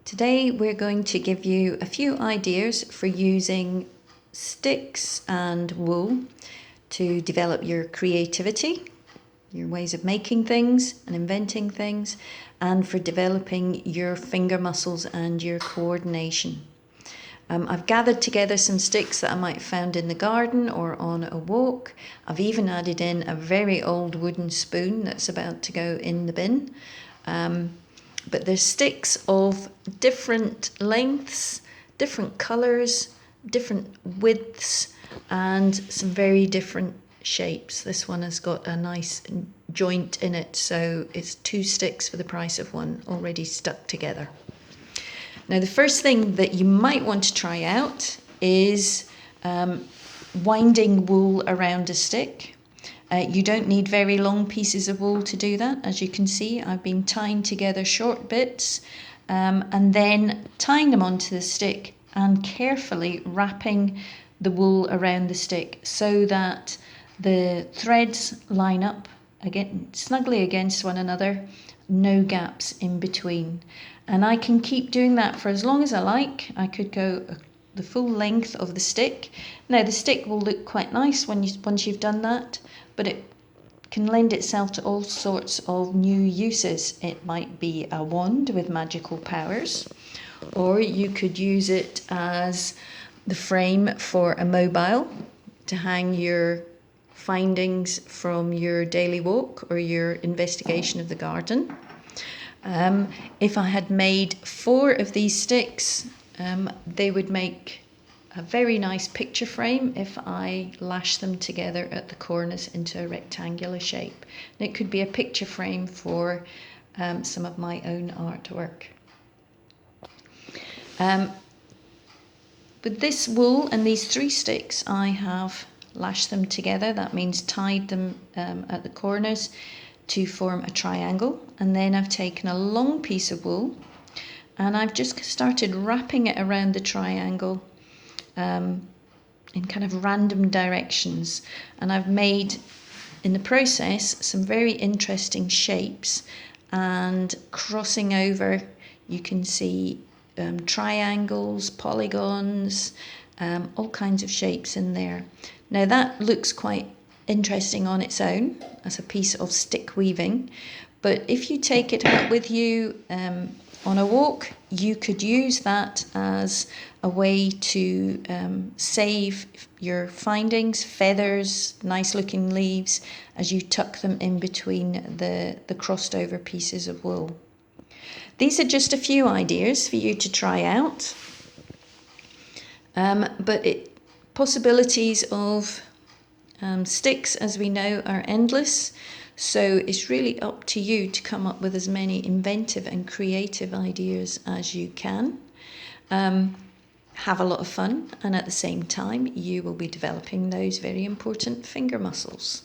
Today we're going to give you a few ideas for using sticks and wool to develop your creativity, your ways of making things and inventing things, and for developing your finger muscles and your coordination. I've gathered together some sticks that I might have found in the garden or on a walk. I've even added in a very old wooden spoon that's about to go in the bin. But there's sticks of different lengths, different colours, different widths, and some very different shapes. This one has got a nice joint in it, so it's 2 sticks for the price of 1 already stuck together. Now the first thing that you might want to try out is winding wool around a stick. You don't need very long pieces of wool to do that. As you can see, I've been tying together short bits and then tying them onto the stick and carefully wrapping the wool around the stick so that the threads line up snugly against one another, no gaps in between. And I can keep doing that for as long as I like. I could go the full length of the stick. Now the stick will look quite nice once you've done that, but it can lend itself to all sorts of new uses. It might be a wand with magical powers, or you could use it as the frame for a mobile to hang your findings from your daily walk or your investigation of the garden. If I had made 4 of these sticks, they would make a very nice picture frame if I lash them together at the corners into a rectangular shape. And it could be a picture frame for some of my own artwork. With this wool and these 3 sticks, I have lashed them together. That means tied them at the corners to form a triangle. And then I've taken a long piece of wool and I've just started wrapping it around the triangle in kind of random directions, and I've made in the process some very interesting shapes, and crossing over you can see triangles, polygons, all kinds of shapes in there. Now that looks quite interesting on its own as a piece of stick weaving, but if you take it out with you on a walk, you could use that as a way to save your findings, feathers, nice looking leaves, as you tuck them in between the crossed over pieces of wool. These are just a few ideas for you to try out, but possibilities of sticks, as we know, are endless. So it's really up to you to come up with as many inventive and creative ideas as you can. Have a lot of fun, and at the same time you will be developing those very important finger muscles.